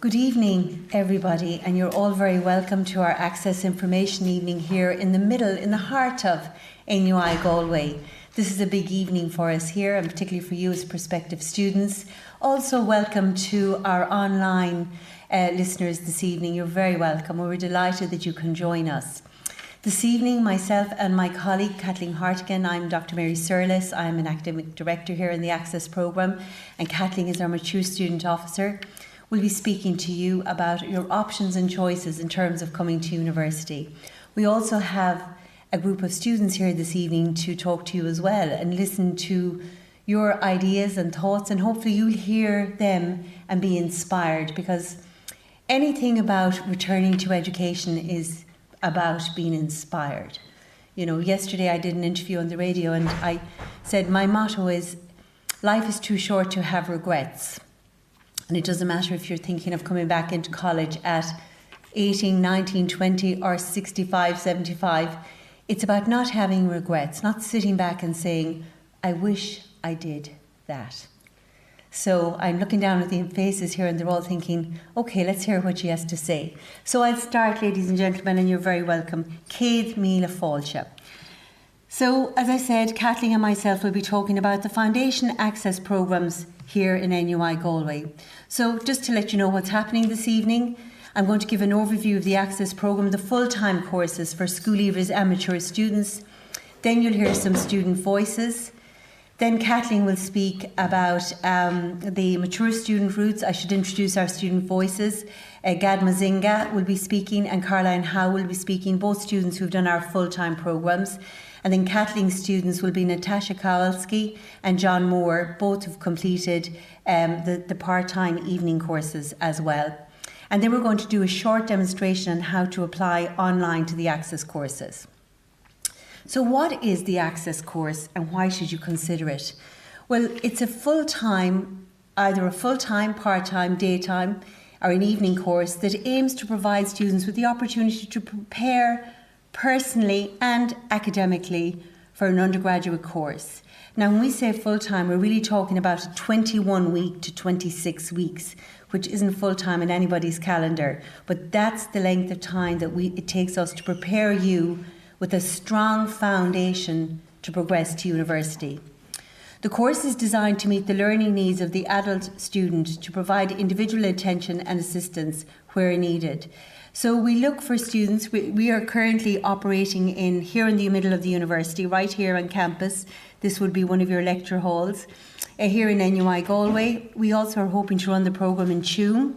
Good evening, everybody, and you're all very welcome to our Access Information Evening here in the heart of NUI Galway. This is a big evening for us here, and particularly for you as prospective students. Also, welcome to our online listeners this evening. You're very welcome. We're delighted that you can join us. This evening, myself and my colleague Kathleen Hartigan, I'm Dr. Mary Surlis. I'm an academic director here in the Access programme, and Kathleen is our mature student officer. We'll be speaking to you about your options and choices in terms of coming to university. We also have a group of students here this evening to talk to you as well and listen to your ideas and thoughts, and hopefully you'll hear them and be inspired, because anything about returning to education is about being inspired. You know, yesterday I did an interview on the radio and I said my motto is, life is too short to have regrets. And it doesn't matter if you're thinking of coming back into college at 18, 19, 20 or 65, 75. It's about not having regrets, not sitting back and saying, I wish I did that. So I'm looking down at the faces here and they're all thinking, okay, let's hear what she has to say. So I'll start, ladies and gentlemen, and you're very welcome. Céad Míle Fáilte. So, as I said, Kathleen and myself will be talking about the Foundation Access programmes here in NUI Galway. So, just to let you know what's happening this evening, I'm going to give an overview of the Access programme, the full-time courses for school leavers and mature students. Then you'll hear some student voices. Then Kathleen will speak about the mature student routes. I should introduce our student voices. Gad Mazinga will be speaking and Caroline Howe will be speaking, both students who've done our full-time programmes. And then Kathleen's students will be Natalia Kovalska and John Moore, both have completed the part-time evening courses as well. And then we're going to do a short demonstration on how to apply online to the Access courses. So what is the Access course and why should you consider it? Well, it's a full-time, either a full-time, part-time, daytime or an evening course that aims to provide students with the opportunity to prepare personally and academically for an undergraduate course. Now, when we say full-time, we're really talking about a 21 week to 26 weeks, which isn't full-time in anybody's calendar, but that's the length of time that it takes us to prepare you with a strong foundation to progress to university. The course is designed to meet the learning needs of the adult student, to provide individual attention and assistance where needed. So we look for students. We are currently operating here in the middle of the university, right here on campus. This would be one of your lecture halls here in NUI Galway. We also are hoping to run the programme in Tuam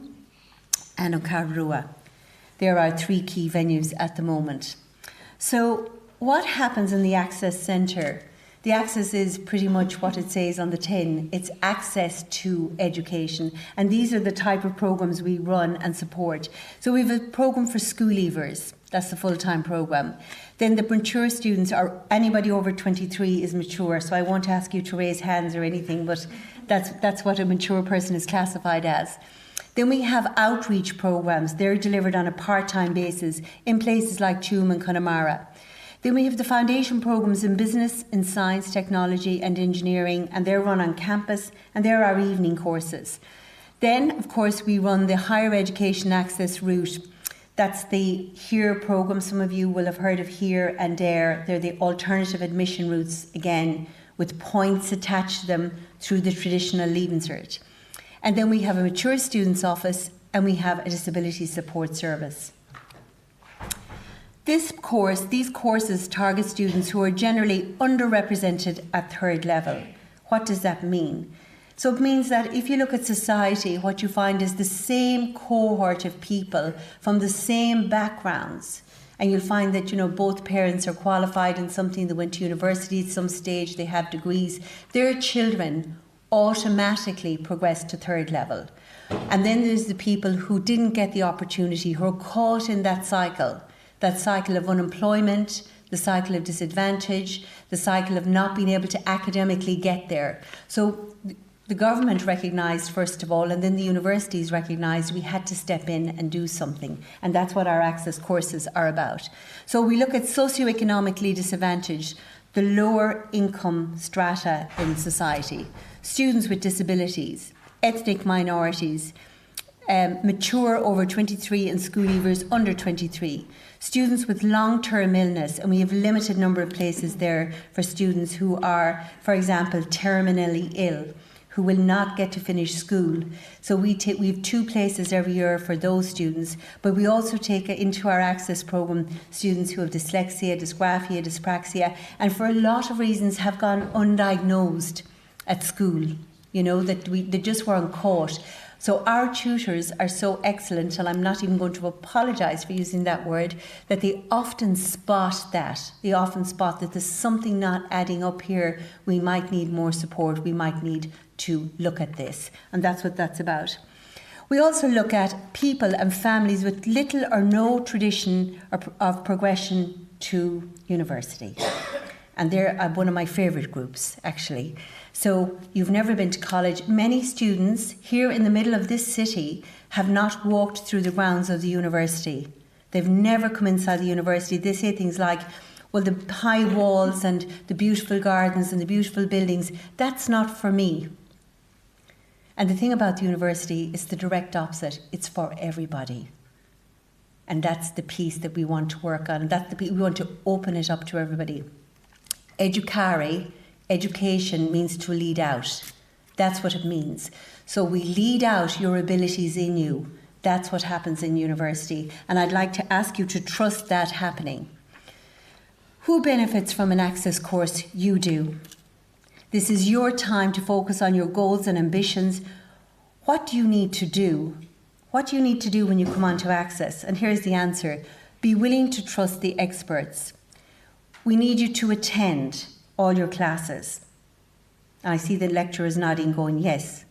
and O'Carrua. There are three key venues at the moment. So what happens in the Access Centre? The Access is pretty much what it says on the tin. It's access to education. And these are the type of programmes we run and support. So we have a programme for school leavers. That's the full-time programme. Then the mature students, or anybody over 23 is mature. So I won't ask you to raise hands or anything, but that's what a mature person is classified as. Then we have outreach programmes. They're delivered on a part-time basis in places like Tuam and Connemara. Then we have the foundation programmes in business, in science, technology and engineering, and they're run on campus, and they're our evening courses. Then, of course, we run the higher education access route. That's the HEAR programme. Some of you will have heard of HEAR and DARE. They're the alternative admission routes, again, with points attached to them through the traditional Leavenscert. And then we have a mature students office and we have a disability support service. These courses target students who are generally underrepresented at third level. What does that mean? So it means that if you look at society, what you find is the same cohort of people from the same backgrounds. And you'll find that, both parents are qualified in something, they went to university at some stage, they have degrees. Their children automatically progress to third level. And then there's the people who didn't get the opportunity, who are caught in that cycle of unemployment, the cycle of disadvantage, the cycle of not being able to academically get there. So the government recognised, first of all, and then the universities recognised we had to step in and do something. And that's what our Access courses are about. So we look at socioeconomically disadvantaged, the lower income strata in society, students with disabilities, ethnic minorities, mature over 23 and school leavers under 23, students with long-term illness, and we have a limited number of places there for students who are, for example, terminally ill, who will not get to finish school. So we have 2 places every year for those students, but we also take into our access programme students who have dyslexia, dysgraphia, dyspraxia, and for a lot of reasons have gone undiagnosed at school, that they just weren't caught. So our tutors are so excellent, and I'm not even going to apologise for using that word, that they often spot that. They often spot that there's something not adding up here. We might need more support. We might need to look at this. And that's what that's about. We also look at people and families with little or no tradition of progression to university. And they're one of my favourite groups, actually. So you've never been to college. Many students here in the middle of this city have not walked through the grounds of the university. They've never come inside the university. They say things like, well, the high walls and the beautiful gardens and the beautiful buildings, that's not for me. And the thing about the university is the direct opposite. It's for everybody. And that's the piece that we want to work on. And that's the piece we want to open it up to everybody. Educare, education, means to lead out. That's what it means. So we lead out your abilities in you. That's what happens in university. And I'd like to ask you to trust that happening. Who benefits from an access course? You do. This is your time to focus on your goals and ambitions. What do you need to do? What do you need to do when you come onto access? And here's the answer. Be willing to trust the experts. We need you to attend all your classes. And I see the lecturers nodding, going, yes.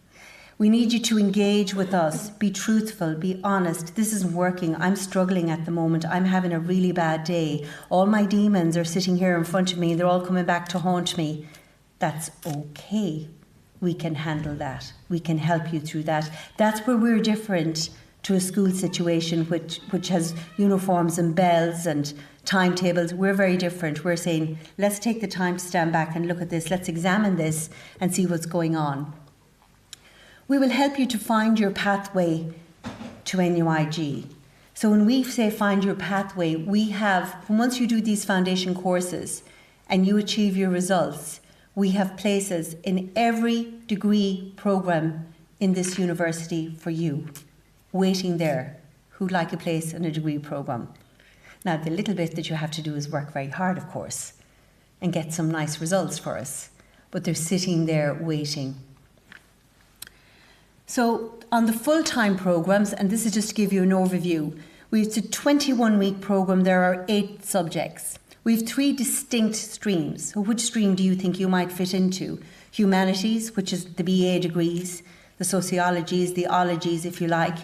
We need you to engage with us. Be truthful, be honest. This isn't working. I'm struggling at the moment. I'm having a really bad day. All my demons are sitting here in front of me. They're all coming back to haunt me. That's okay. We can handle that. We can help you through that. That's where we're different to a school situation which has uniforms and bells and timetables. We're very different. We're saying, let's take the time to stand back and look at this. Let's examine this and see what's going on. We will help you to find your pathway to NUIG. So when we say find your pathway, we have, once you do these foundation courses and you achieve your results, we have places in every degree programme in this university for you, waiting there, who'd like a place in a degree programme. Now, the little bit that you have to do is work very hard, of course, and get some nice results for us. But they're sitting there waiting. So on the full-time programmes, and this is just to give you an overview, it's a 21-week programme. There are 8 subjects. We have 3 distinct streams. So which stream do you think you might fit into? Humanities, which is the BA degrees, the sociologies, the ologies, if you like,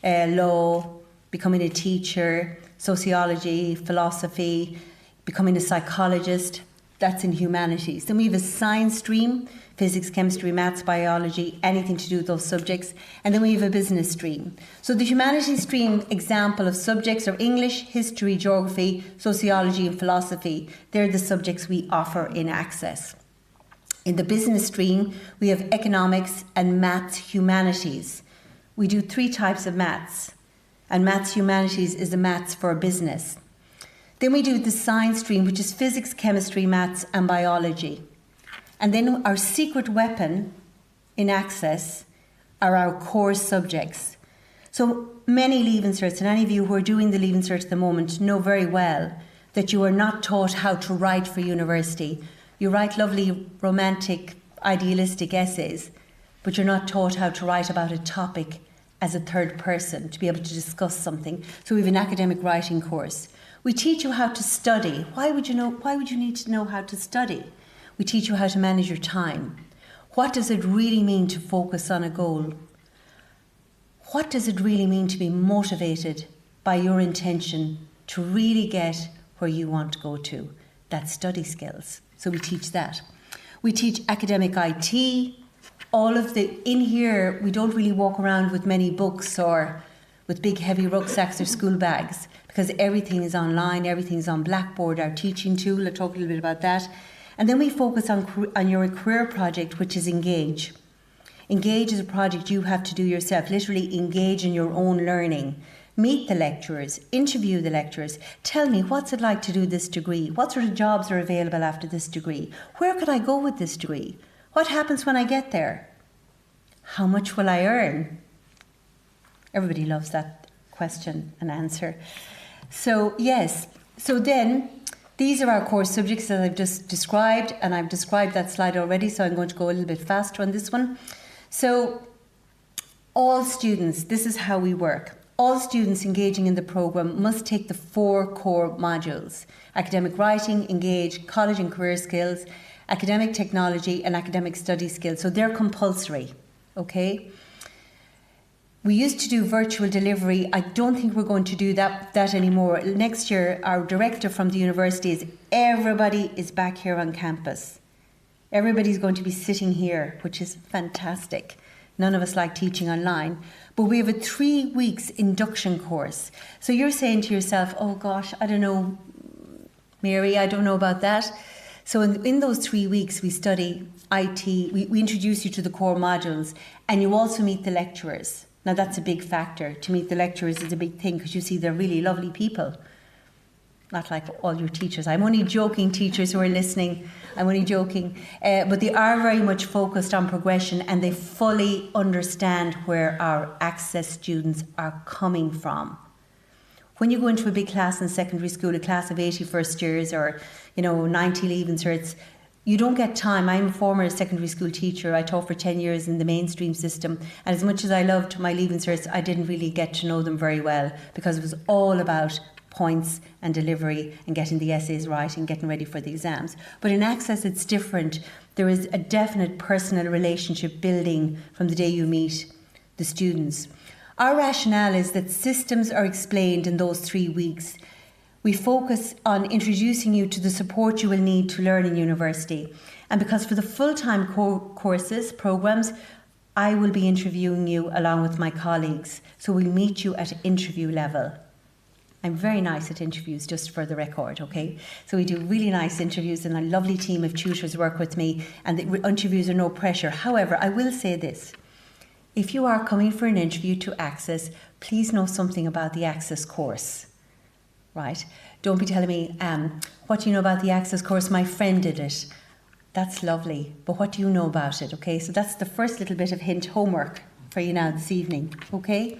law, becoming a teacher, sociology, philosophy, becoming a psychologist. That's in humanities. Then we have a science stream, physics, chemistry, maths, biology, anything to do with those subjects. And then we have a business stream. So the humanities stream example of subjects are English, history, geography, sociology and philosophy. They're the subjects we offer in Access. In the business stream, we have economics and maths humanities. We do 3 types of maths. And maths humanities is the maths for business. Then we do the science stream, which is physics, chemistry, maths and biology. And then our secret weapon in Access are our core subjects. So many Leaving Certs, and any of you who are doing the Leaving Cert at the moment know very well that you are not taught how to write for university. You write lovely, romantic, idealistic essays, but you're not taught how to write about a topic as a third person, to be able to discuss something. So we have an academic writing course. We teach you how to study. Why would you need to know how to study? We teach you how to manage your time. What does it really mean to focus on a goal? What does it really mean to be motivated by your intention to really get where you want to go to? That's study skills. So we teach that. We teach academic IT. In here, we don't really walk around with many books or with big heavy rucksacks or school bags, because everything is online, everything's on Blackboard, our teaching tool. I'll talk a little bit about that. And then we focus on your career project, which is Engage. Engage is a project you have to do yourself. Literally engage in your own learning. Meet the lecturers, interview the lecturers. Tell me, what's it like to do this degree? What sort of jobs are available after this degree? Where could I go with this degree? What happens when I get there? How much will I earn? Everybody loves that question and answer. So yes, so then these are our core subjects that I've just described, and I've described that slide already, so I'm going to go a little bit faster on this one. So all students, this is how we work. All students engaging in the programme must take the 4 core modules: academic writing, engage, college and career skills, academic technology and academic study skills. So they're compulsory, okay? We used to do virtual delivery. I don't think we're going to do that anymore. Next year, our directive from the university is everybody is back here on campus. Everybody's going to be sitting here, which is fantastic. None of us like teaching online. But we have a 3 weeks induction course. So you're saying to yourself, oh gosh, I don't know, Mary, I don't know about that. So in those 3 weeks, we study IT, we introduce you to the core modules, and you also meet the lecturers. Now that's a big factor. To meet the lecturers is a big thing, because you see they're really lovely people. Not like all your teachers. I'm only joking, teachers who are listening. I'm only joking. But they are very much focused on progression, and they fully understand where our access students are coming from. When you go into a big class in secondary school, a class of 80 first years or 90 leaving certs, you don't get time. I'm a former secondary school teacher. I taught for 10 years in the mainstream system. And as much as I loved my leaving certs, I didn't really get to know them very well, because it was all about points and delivery and getting the essays right and getting ready for the exams. But in Access, it's different. There is a definite personal relationship building from the day you meet the students. Our rationale is that systems are explained in those 3 weeks. We focus on introducing you to the support you will need to learn in university. And because for the full-time courses, programmes, I will be interviewing you along with my colleagues. So we'll meet you at interview level. I'm very nice at interviews, just for the record, okay? So we do really nice interviews, and a lovely team of tutors work with me, and the interviews are no pressure. However, I will say this. If you are coming for an interview to Access, please know something about the Access course. Right? Don't be telling me, what do you know about the Access course? My friend did it. That's lovely. But what do you know about it? Okay, so that's the first little bit of hint homework for you now this evening. Okay?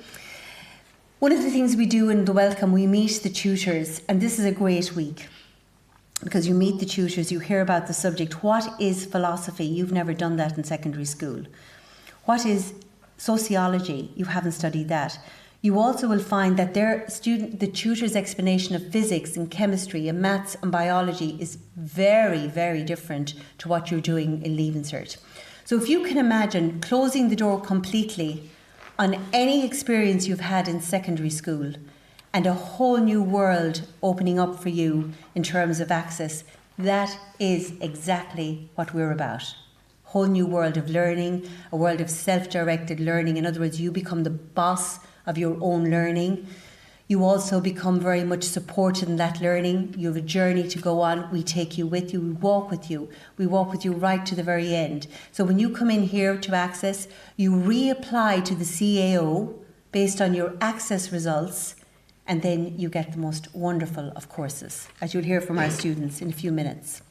One of the things we do in the welcome, we meet the tutors, and this is a great week, because you meet the tutors, you hear about the subject. What is philosophy? You've never done that in secondary school. What is sociology? You haven't studied that. You also will find that the tutor's explanation of physics and chemistry and maths and biology is very, very different to what you're doing in Leaving Cert. So if you can imagine closing the door completely on any experience you've had in secondary school, and a whole new world opening up for you in terms of Access, that is exactly what we're about. Whole new world of learning, a world of self-directed learning. In other words, you become the boss of your own learning. You also become very much supported in that learning. You have a journey to go on. We take you with you. We walk with you. We walk with you right to the very end. So when you come in here to Access, you reapply to the CAO based on your Access results, and then you get the most wonderful of courses, as you'll hear from our students in a few minutes.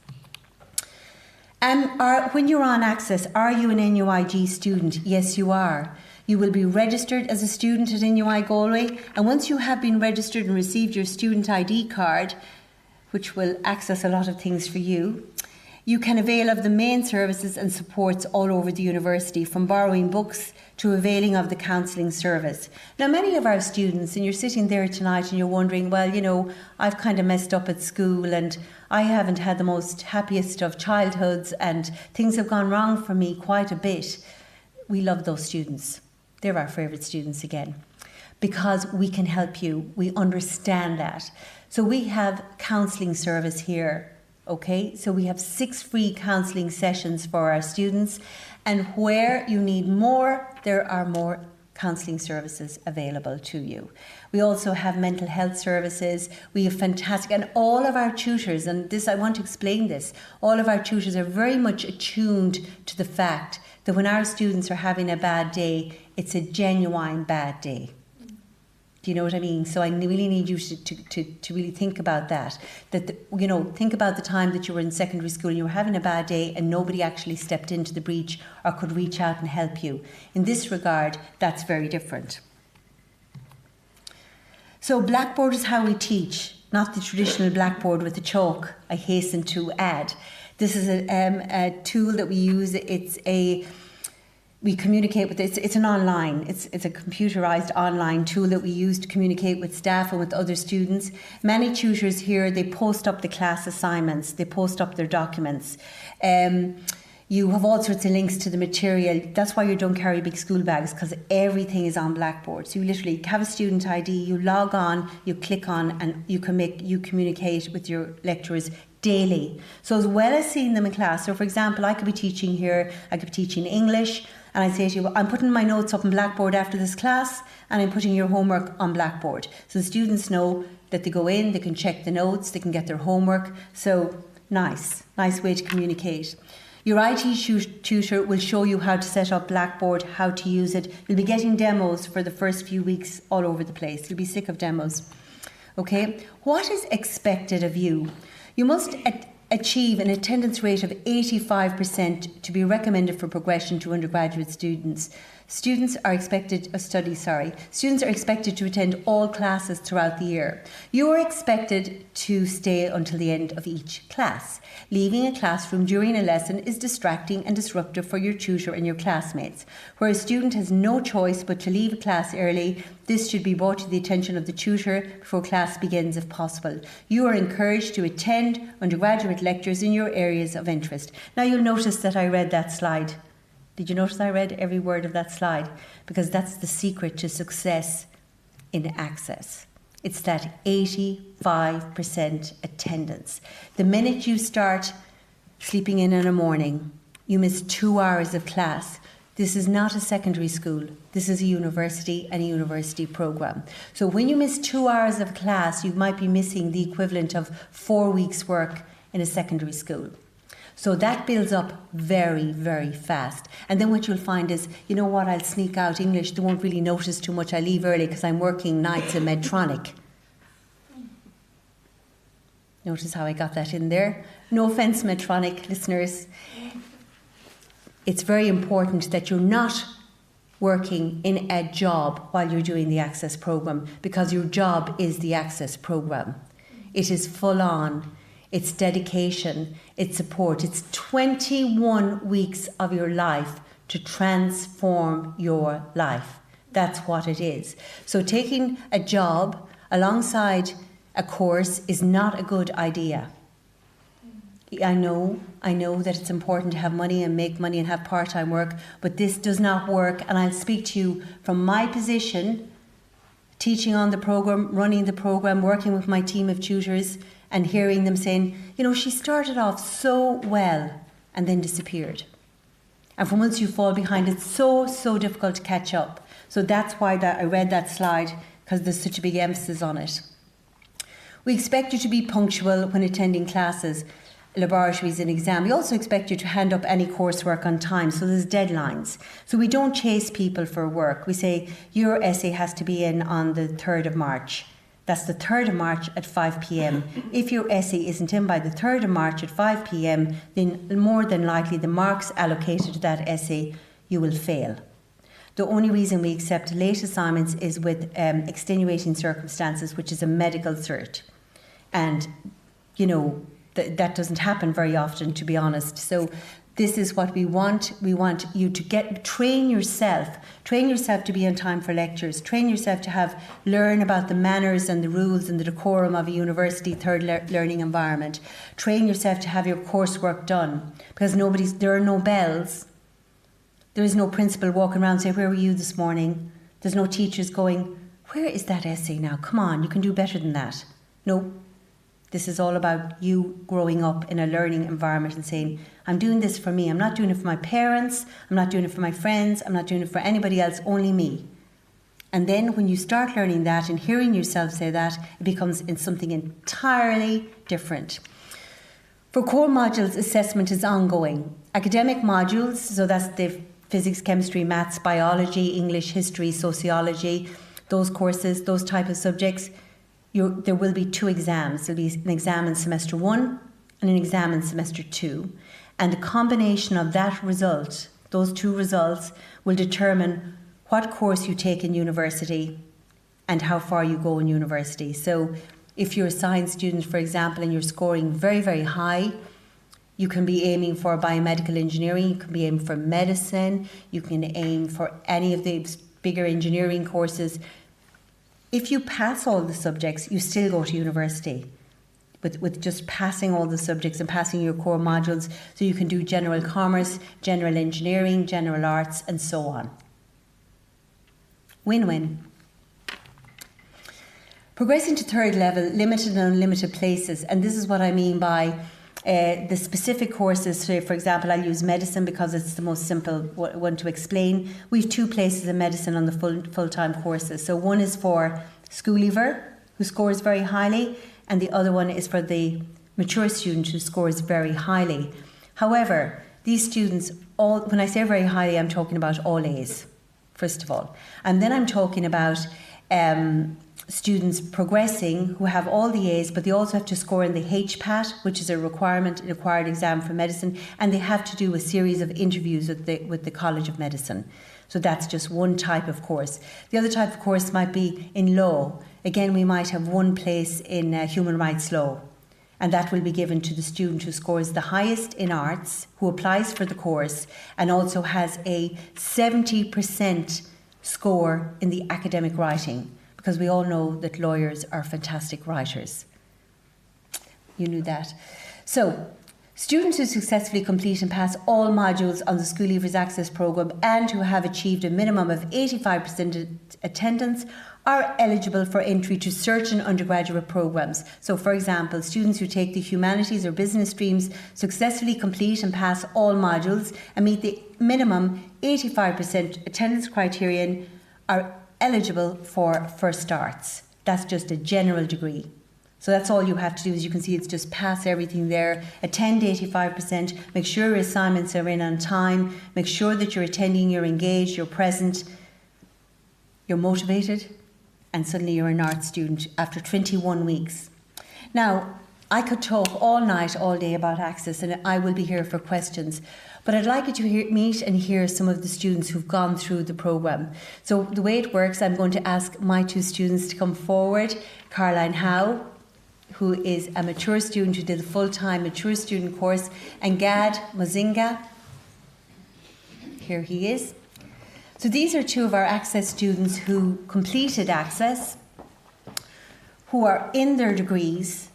When you're on Access, are you an NUIG student? Yes, you are. You will be registered as a student at NUI Galway, and once you have been registered and received your student ID card, which will access a lot of things for you, you can avail of the main services and supports all over the university, from borrowing books to availing of the counselling service. Now, many of our students, and you're sitting there tonight and you're wondering, well, I've kind of messed up at school and I haven't had the most happiest of childhoods and things have gone wrong for me quite a bit. We love those students. They're our favourite students again, because we can help you. We understand that. So we have counselling service here, okay? So we have 6 free counselling sessions for our students, and where you need more, there are more counselling services available to you. We also have mental health services. We have fantastic, and all of our tutors, and this, I want to explain this, all of our tutors are very much attuned to the fact that when our students are having a bad day, it's a genuine bad day. Do you know what I mean? So I really need you to really think about that. Think about the time that you were in secondary school and you were having a bad day and nobody actually stepped into the breach or could reach out and help you. In this regard, that's very different. So Blackboard is how we teach, not the traditional blackboard with the chalk, I hasten to add. This is a tool that we use. We communicate with it. It's an online, it's a computerized online tool that we use to communicate with staff and with other students. Many tutors here, they post up the class assignments, they post up their documents. You have all sorts of links to the material. That's why you don't carry big school bags, because everything is on Blackboard. So you literally have a student ID, you log on, you click on, and you communicate with your lecturers daily. So as well as seeing them in class, so for example, I could be teaching here, I could be teaching English, and I say to you, well, I'm putting my notes up on Blackboard after this class, and I'm putting your homework on Blackboard. So the students know that they go in, they can check the notes, they can get their homework. So nice way to communicate. Your IT tutor will show you how to set up Blackboard, how to use it. You'll be getting demos for the first few weeks all over the place. You'll be sick of demos. Okay, what is expected of you? You must achieve an attendance rate of 85% to be recommended for progression to undergraduate students. Students are expected to attend all classes throughout the year. You are expected to stay until the end of each class. Leaving a classroom during a lesson is distracting and disruptive for your tutor and your classmates. Where a student has no choice but to leave a class early, this should be brought to the attention of the tutor before class begins if possible. You are encouraged to attend undergraduate lectures in your areas of interest. Now you'll notice that I read that slide. Did you notice I read every word of that slide? Because that's the secret to success in Access. It's that 85% attendance. The minute you start sleeping in a morning, you miss 2 hours of class. This is not a secondary school. This is a university and a university program. So when you miss 2 hours of class, you might be missing the equivalent of 4 weeks' work in a secondary school. So that builds up very, very fast. And then what you'll find is, you know what, I'll sneak out English. They won't really notice too much. I leave early because I'm working nights in Medtronic. Notice how I got that in there. No offence, Medtronic listeners. It's very important that you're not working in a job while you're doing the Access programme, because your job is the Access programme. It is full on. It's dedication, it's support. It's 21 weeks of your life to transform your life. That's what it is. So taking a job alongside a course is not a good idea. I know that it's important to have money and make money and have part-time work, but this does not work. And I'll speak to you from my position, teaching on the programme, running the programme, working with my team of tutors, and hearing them saying, you know, she started off so well and then disappeared. And for once you fall behind, it's so difficult to catch up. So that's why I read that slide, because there's such a big emphasis on it. We expect you to be punctual when attending classes, laboratories and exam. We also expect you to hand up any coursework on time, so there's deadlines. So we don't chase people for work. We say your essay has to be in on the 3rd of March. That's the 3rd of March at 5 p.m. If your essay isn't in by the 3rd of March at 5 p.m, then more than likely the marks allocated to that essay, you will fail. The only reason we accept late assignments is with extenuating circumstances, which is a medical cert. And, you know, that doesn't happen very often, to be honest. So this is what we want. We want you to train yourself to be on time for lectures, train yourself to learn about the manners and the rules and the decorum of a university third learning environment. Train yourself to have your coursework done, because there are no bells. There is no principal walking around saying, where were you this morning? There's no teachers going, where is that essay now? Come on, you can do better than that. No. This is all about you growing up in a learning environment and saying, I'm doing this for me. I'm not doing it for my parents. I'm not doing it for my friends. I'm not doing it for anybody else, only me. And then when you start learning that and hearing yourself say that, it becomes in something entirely different. For core modules, assessment is ongoing. Academic modules, so that's the physics, chemistry, maths, biology, English, history, sociology, those courses, those type of subjects, there will be 2 exams. There'll be an exam in semester 1 and an exam in semester 2. And the combination of that result, those 2 results, will determine what course you take in university and how far you go in university. So if you're a science student, for example, and you're scoring very, very high, you can be aiming for biomedical engineering, you can be aiming for medicine, you can aim for any of the bigger engineering courses. If you pass all the subjects, you still go to university with just passing all the subjects and passing your core modules, so you can do general commerce, general engineering, general arts, and so on. Win-win. Progressing to 3rd level, limited and unlimited places, and this is what I mean by the specific courses. So for example, I'll use medicine because it's the most simple one to explain. We have 2 places in medicine on the full-time courses. So one is for school leaver, who scores very highly, and the other one is for the mature student who scores very highly. However, these students, when I say very highly, I'm talking about all A's, first of all. And then I'm talking about students progressing who have all the A's, but they also have to score in the HPAT, which is a required exam for medicine, and they have to do a series of interviews with the College of Medicine. So that's just one type of course. The other type of course might be in law. Again, we might have one place in human rights law, and that will be given to the student who scores the highest in arts, who applies for the course, and also has a 70% score in the academic writing, because we all know that lawyers are fantastic writers. You knew that. So, students who successfully complete and pass all modules on the School Leavers Access Programme and who have achieved a minimum of 85% attendance are eligible for entry to certain undergraduate programmes. So, for example, students who take the humanities or business streams successfully complete and pass all modules and meet the minimum 85% attendance criterion are eligible for first arts. That's just a general degree. So that's all you have to do. As you can see, it's just pass everything there, attend 85%, make sure your assignments are in on time, make sure that you're attending, you're engaged, you're present, you're motivated, and suddenly you're an art student after 21 weeks. Now, I could talk all night, all day about Access, and I will be here for questions. But I'd like you to meet and hear some of the students who've gone through the programme. So the way it works, I'm going to ask my 2 students to come forward. Caroline Howe, who is a mature student who did the full-time mature student course, and Gad Mazinga. Here he is. So these are 2 of our Access students who completed Access, who are in their degrees,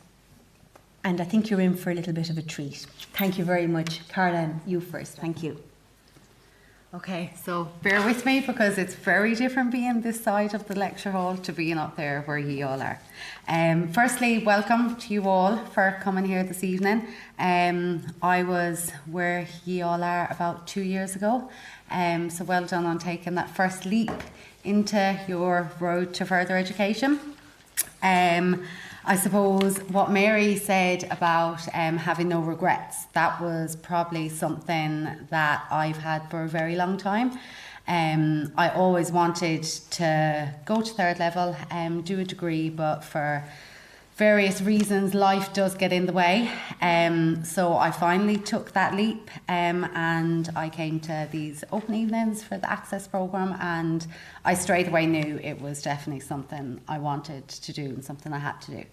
and I think you're in for a little bit of a treat. Thank you very much. Caroline, you first. Thank you. Okay, so bear with me because it's very different being this side of the lecture hall to being up there where you all are. Firstly, welcome to you all for coming here this evening. I was where you all are about 2 years ago, so well done on taking that first leap into your road to further education. I suppose what Mary said about having no regrets, that was probably something that I've had for a very long time. I always wanted to go to 3rd level, do a degree, but for various reasons life does get in the way. So I finally took that leap and I came to these open evenings for the Access programme, and I straight away knew it was definitely something I wanted to do and something I had to do.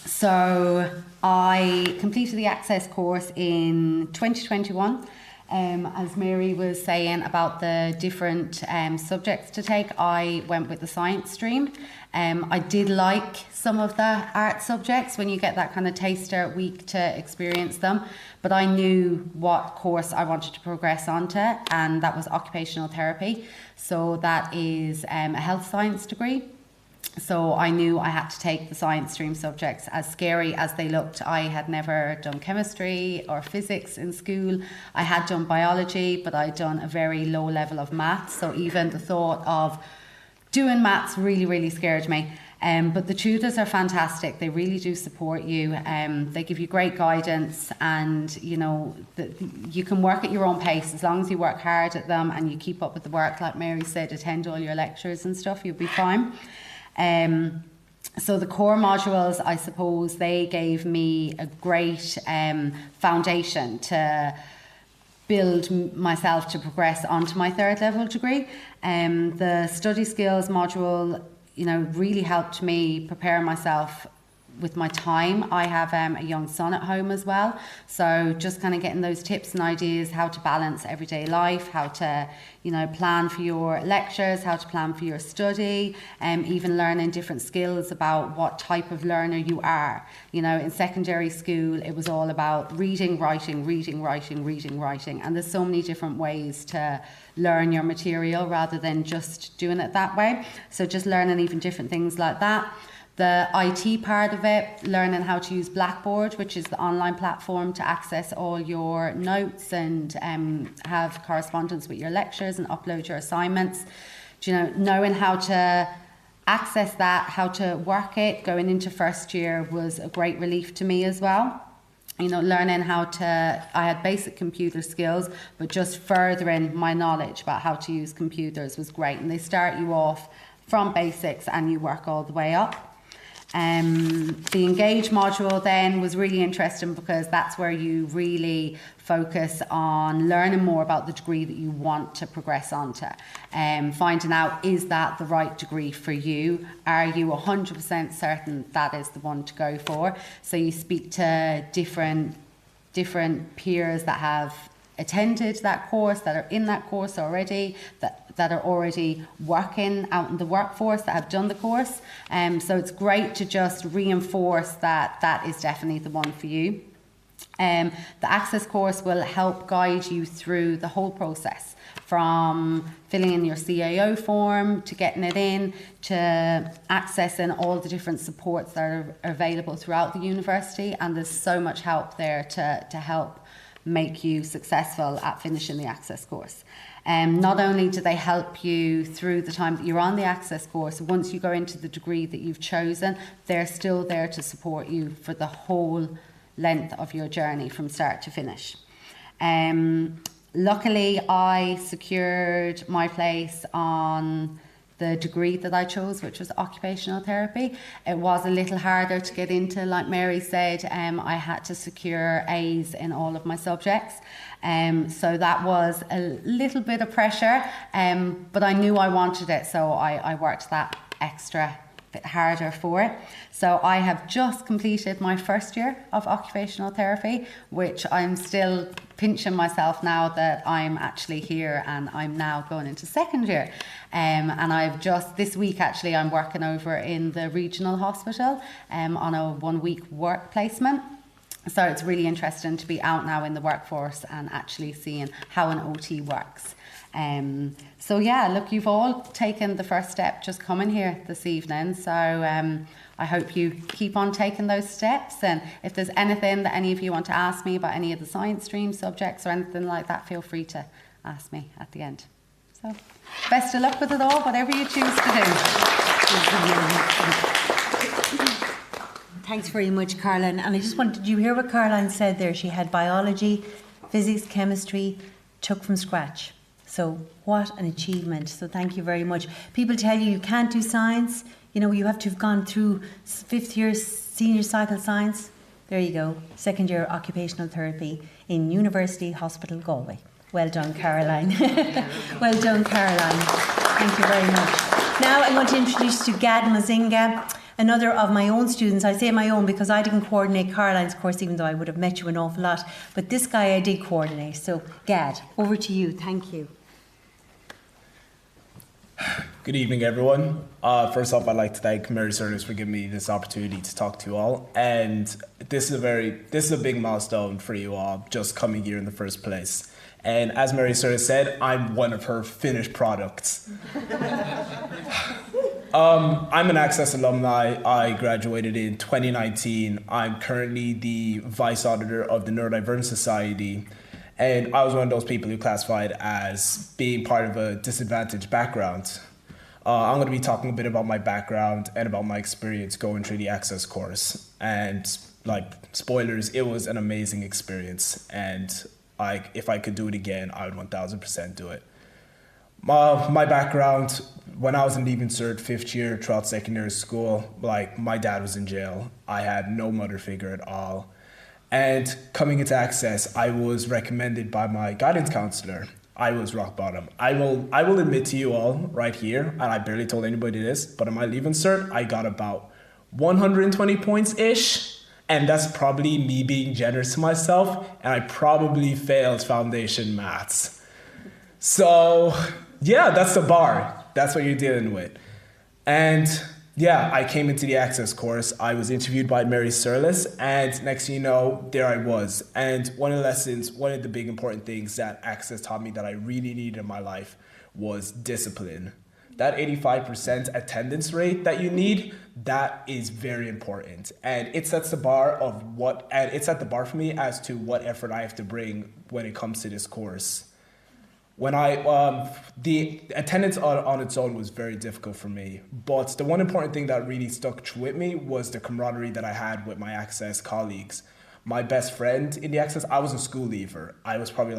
So I completed the Access course in 2021. As Mary was saying about the different subjects to take, I went with the science stream. I did like some of the art subjects when you get that kind of taster week to experience them, but I knew what course I wanted to progress onto, and that was occupational therapy. So that is a health science degree. So I knew I had to take the science stream subjects, as scary as they looked. I had never done chemistry or physics in school. I had done biology, but I'd done a very low level of maths. So even the thought of doing maths really, really scared me. But the tutors are fantastic. They really do support you. They give you great guidance, and you know you can work at your own pace as long as you work hard at them and you keep up with the work. Like Mary said, attend all your lectures and stuff. You'll be fine. So the core modules, I suppose, they gave me a great foundation to build myself to progress onto my third level degree. The study skills module, you know, really helped me prepare myself with my time. I have a young son at home as well, so just kind of getting those tips and ideas how to balance everyday life, how to, you know, plan for your lectures, how to plan for your study, even learning different skills about what type of learner you are. You know, in secondary school it was all about reading, writing, and there's so many different ways to learn your material rather than just doing it that way. So just learning even different things like that. The IT part of it, learning how to use Blackboard, which is the online platform to access all your notes and have correspondence with your lectures and upload your assignments. You know, knowing how to access that, how to work it, going into first year was a great relief to me as well. You know, learning how to, I had basic computer skills, but just furthering my knowledge about how to use computers was great. And they start you off from basics and you work all the way up. The Engage module then was really interesting because that's where you really focus on learning more about the degree that you want to progress onto. Finding out, is that the right degree for you? Are you 100% certain that is the one to go for? So you speak to different peers that have attended that course, that are in that course already, that are already working out in the workforce, that have done the course. So it's great to just reinforce that that is definitely the one for you. The Access course will help guide you through the whole process, from filling in your CAO form to getting it in, to accessing all the different supports that are available throughout the university. And there's so much help there to help make you successful at finishing the Access course. Not only do they help you through the time that you're on the Access course, once you go into the degree that you've chosen, they're still there to support you for the whole length of your journey from start to finish. Luckily, I secured my place on the degree that I chose, which was occupational therapy. It was a little harder to get into, like Mary said. I had to secure A's in all of my subjects. So that was a little bit of pressure, but I knew I wanted it, so I worked that extra bit harder for it. So I have just completed my first year of occupational therapy, which I'm still pinching myself now that I'm actually here and I'm now going into second year. And I've just, this week actually, I'm working over in the regional hospital on a 1 week work placement. So it's really interesting to be out now in the workforce and actually seeing how an OT works. So yeah, look, you've all taken the first step just coming here this evening. So I hope you keep on taking those steps. And if there's anything that any of you want to ask me about any of the science stream subjects or anything like that, feel free to ask me at the end. So best of luck with it all, whatever you choose to do. Thanks very much, Caroline. And I just wanted, did you hear what Caroline said there? She had biology, physics, chemistry, took from scratch. So what an achievement. So thank you very much. People tell you can't do science. You know, you have to have gone through 5th year senior cycle science. There you go. 2nd year occupational therapy in University Hospital Galway. Well done, Caroline. Well done, Caroline. Thank you very much. Now I'm going to introduce you to Gad Mazinga, another of my own students. I say my own because I didn't coordinate Caroline's course, even though I would have met you an awful lot. But this guy I did coordinate. So Gad, over to you. Thank you. Good evening, everyone. First off, I'd like to thank Mary Service for giving me this opportunity to talk to you all. And this is a big milestone for you all, just coming here in the first place. And as Mary Service said, I'm one of her finished products. I'm an Access alumni. I graduated in 2019. I'm currently the vice auditor of the Neurodivergent Society. And I was one of those people who classified as being part of a disadvantaged background. I'm going to be talking a bit about my background and about my experience going through the Access course. And like, spoilers, it was an amazing experience. And if I could do it again, I would 1000% do it. My background, when I was in Leaving Cert 5th year throughout secondary school, like, my dad was in jail. I had no mother figure at all. And coming into Access, I was recommended by my guidance counselor. I was rock bottom. I will admit to you all right here, and I barely told anybody this, but in my Leaving Cert, I got about 120 points-ish, and that's probably me being generous to myself, and I probably failed foundation maths. So, yeah, that's the bar. That's what you're dealing with. And yeah, I came into the Access course. I was interviewed by Mary Surlis, and next thing you know, there I was. And one of the big important things that Access taught me that I really needed in my life was discipline. That 85% attendance rate that you need, that is very important. And it sets the bar it set the bar for me as to what effort I have to bring when it comes to this course. When the attendance on its own was very difficult for me, but the one important thing that really stuck with me was the camaraderie that I had with my Access colleagues. My best friend in the Access, I was a school leaver. I was probably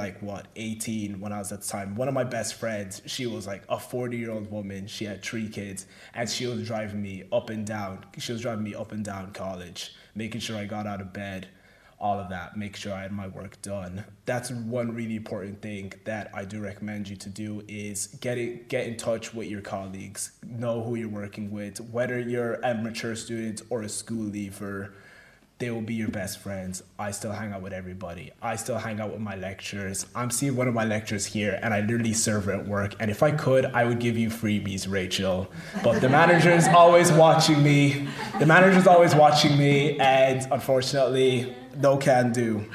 18 when I was at the time. One of my best friends, she was like a 40-year-old woman. She had 3 kids, and she was driving me up and down. She was driving me up and down college, making sure I got out of bed. All of that, make sure I had my work done. That's one really important thing that I do recommend you to do, is get in touch with your colleagues, know who you're working with, whether you're a mature student or a school leaver, they will be your best friends. I still hang out with everybody. I still hang out with my lecturers. I'm seeing one of my lecturers here, and I literally serve her at work. And if I could, I would give you freebies, Rachel. But the manager's always watching me. And unfortunately, no can do.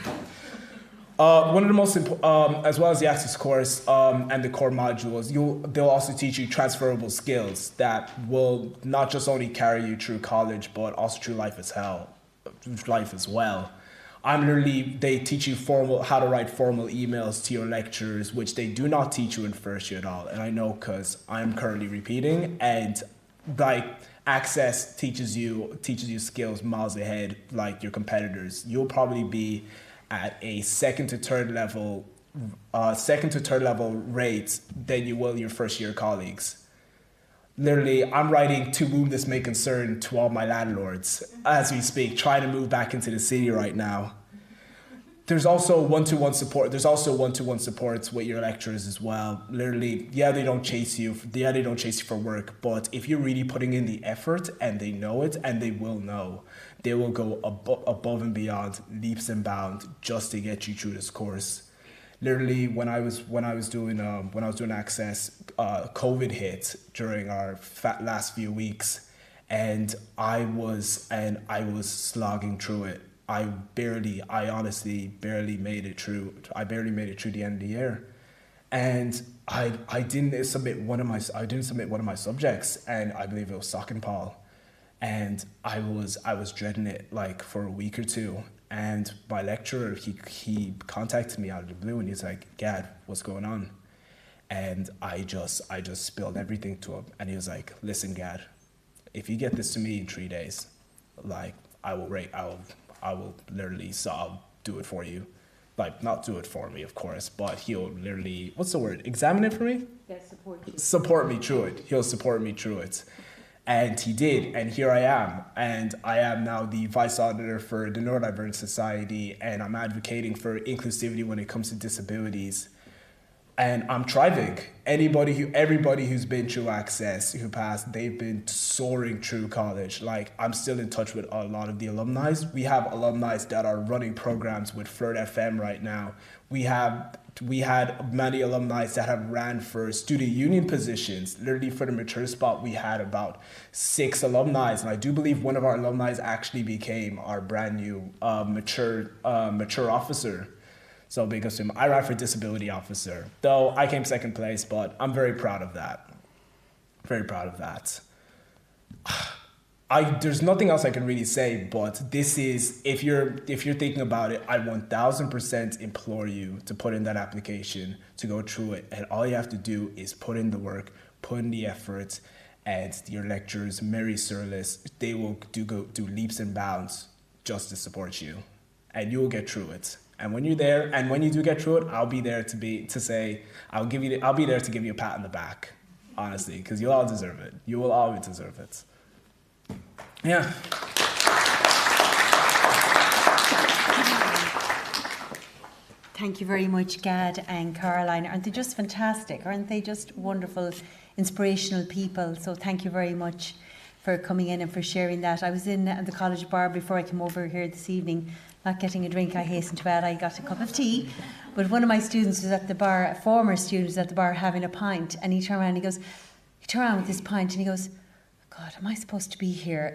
One of the most important, as well as the Access course and the core modules, they'll also teach you transferable skills that will not just only carry you through college, but also through life as well. They teach you how to write formal emails to your lecturers, which they do not teach you in first year at all. And I know because I'm currently repeating, and Access teaches you skills miles ahead, like your competitors. You'll probably be at a second to third level rate than you will your first year colleagues. Literally, I'm writing "To whom this may concern" to all my landlords as we speak, trying to move back into the city right now. There's also one-to-one support. There's also one-to-one supports with your lecturers as well. Literally, they don't chase you for work, but if you're really putting in the effort and they know it, and they will know, they will go above and beyond, leaps and bounds, just to get you through this course. Literally, when I was doing Access, COVID hit during our last few weeks, and I was slogging through it. I honestly barely made it through. I barely made it through the end of the year, and I didn't submit one of my subjects, and I believe it was Sock and Paul, and I was dreading it for a week or two. And my lecturer, he contacted me out of the blue, and he's like, "Gad, what's going on?" And I just spilled everything to him, and he was like, "Listen, Gad, if you get this to me in 3 days, I will literally, so I'll do it for you. Not do it for me, of course, but he'll literally, what's the word? Examine it for me? Yeah, support you. Support me through it. He'll support me through it." And he did, and here I am. And I am now the vice auditor for the Neurodivergent Society, and I'm advocating for inclusivity when it comes to disabilities. And I'm thriving. Everybody who's been through Access, who passed, they've been soaring through college. I'm still in touch with a lot of the alumni. We have alumni that are running programs with Flirt FM right now. We had many alumni that have ran for student union positions. Literally, for the mature spot, we had about 6 alumni, and I do believe one of our alumni actually became our brand new mature officer. So big ups to him. I ran for disability officer, though I came second place, but I'm very proud of that. Very proud of that. There's nothing else I can really say, but this is, if you're thinking about it, I 1000% implore you to put in that application, to go through it, and all you have to do is put in the work, put in the effort, and your lecturers, Mary Surlis, they will do leaps and bounds just to support you, and you will get through it. And when you're there, and when you do get through it, I'll be there I'll be there to give you a pat on the back, honestly, because you'll all deserve it. You will always deserve it. Yeah. Thank you very much, Gad and Caroline. Aren't they just fantastic? Aren't they just wonderful, inspirational people? So thank you very much for coming in and for sharing that. I was in the college bar before I came over here this evening, not getting a drink. I hastened to add I got a cup of tea. But one of my students was at the bar, a former student was at the bar having a pint, and he turned around with this pint and he goes, God, am I supposed to be here?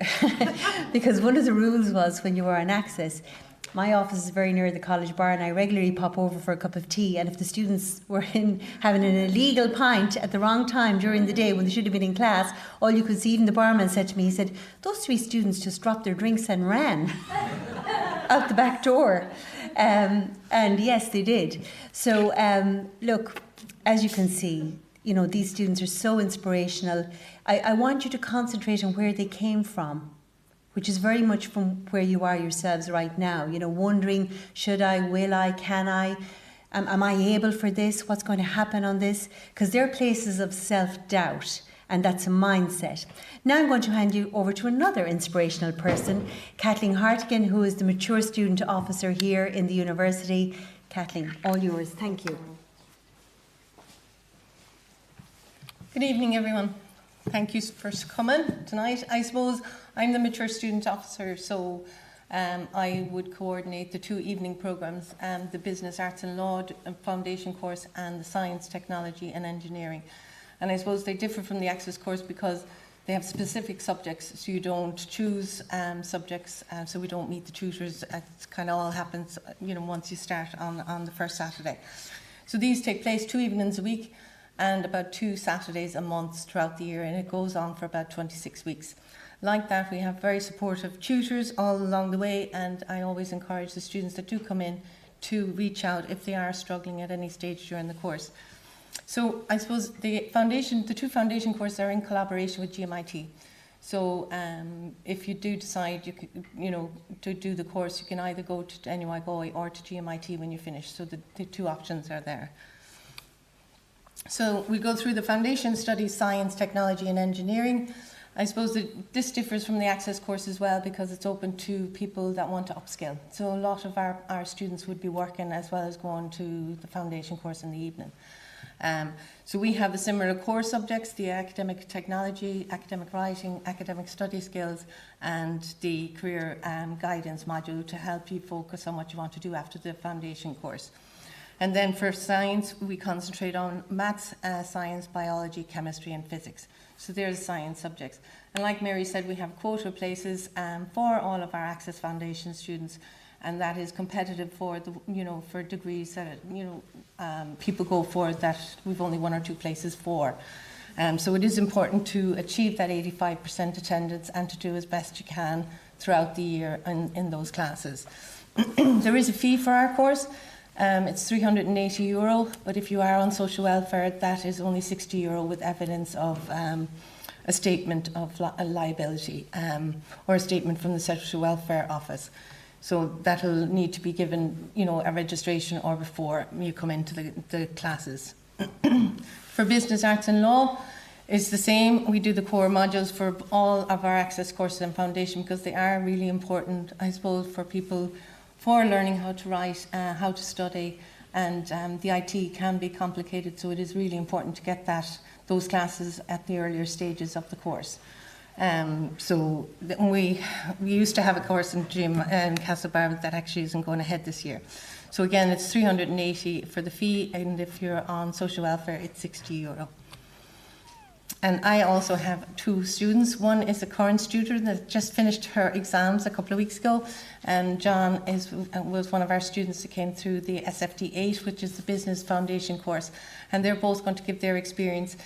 Because one of the rules was when you were on Access, my office is very near the college bar and I regularly pop over for a cup of tea, and if the students were having an illegal pint at the wrong time during the day when they should have been in class, all you could see, even the barman said to me, he said, those 3 students just dropped their drinks and ran out the back door. And yes, they did. So look, as you can see, these students are so inspirational. I want you to concentrate on where they came from, which is very much from where you are yourselves right now. Wondering, should I, will I, can I, am I able for this? What's going to happen on this? Because they're places of self-doubt, and that's a mindset. Now I'm going to hand you over to another inspirational person, Kathleen Hartigan, who is the Mature Student Officer here in the university. Kathleen, all yours. Thank you. Good evening, everyone. Thank you for coming tonight. I suppose I'm the Mature Student Officer, so I would coordinate the 2 evening programmes, the Business, Arts and Law Foundation course and the Science, Technology and Engineering. And I suppose they differ from the Access course because they have specific subjects, so you don't choose subjects, so we don't meet the tutors. It kind of all happens, once you start on the first Saturday. So these take place 2 evenings a week and about 2 Saturdays a month throughout the year, and it goes on for about 26 weeks. Like that, we have very supportive tutors all along the way, and I always encourage the students that do come in to reach out if they are struggling at any stage during the course. So I suppose the 2 foundation courses are in collaboration with GMIT. So if you do decide to do the course, you can either go to NUI Galway or to GMIT when you finish. So the 2 options are there. So we go through the foundation studies, science, technology and engineering. I suppose that this differs from the Access course as well because it's open to people that want to upskill. So a lot of our students would be working as well as going to the foundation course in the evening. So we have the similar core subjects, the academic technology, academic writing, academic study skills and the career guidance module to help you focus on what you want to do after the foundation course. And then for science, we concentrate on maths, science, biology, chemistry and physics. So there's science subjects. And like Mary said, we have quota places for all of our Access Foundation students, and that is competitive for for degrees that people go for that we've only 1 or 2 places for. So it is important to achieve that 85% attendance and to do as best you can throughout the year in those classes. There is a fee for our course. It's €380, but if you are on social welfare, that is only €60 with evidence of a statement of liability or a statement from the Social Welfare Office. So that'll need to be given, a registration or before you come into the classes. For Business, Arts and Law, it's the same. We do the core modules for all of our Access courses and foundation because they are really important, I suppose, for people for learning how to write, how to study, and the IT can be complicated, so it is really important to get those classes at the earlier stages of the course. So we used to have a course in Castlebar that actually isn't going ahead this year. So again, it's €380 for the fee, and if you're on social welfare, it's €60. And I also have 2 students. One is a current student that just finished her exams a couple of weeks ago, and John was one of our students that came through the SFD8, which is the Business Foundation course, and they're both going to give their experience.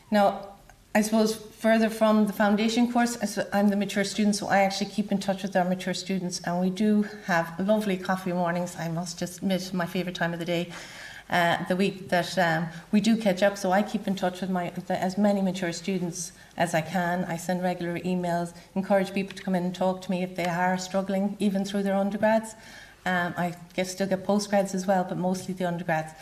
Now, I suppose further from the foundation course, I'm the mature student, so I actually keep in touch with our mature students, and we do have lovely coffee mornings. I must just admit, my favourite time of the day, the week that we do catch up. So I keep in touch with as many mature students as I can. I send regular emails, encourage people to come in and talk to me if they are struggling, even through their undergrads. I still get postgrads as well, but mostly the undergrads.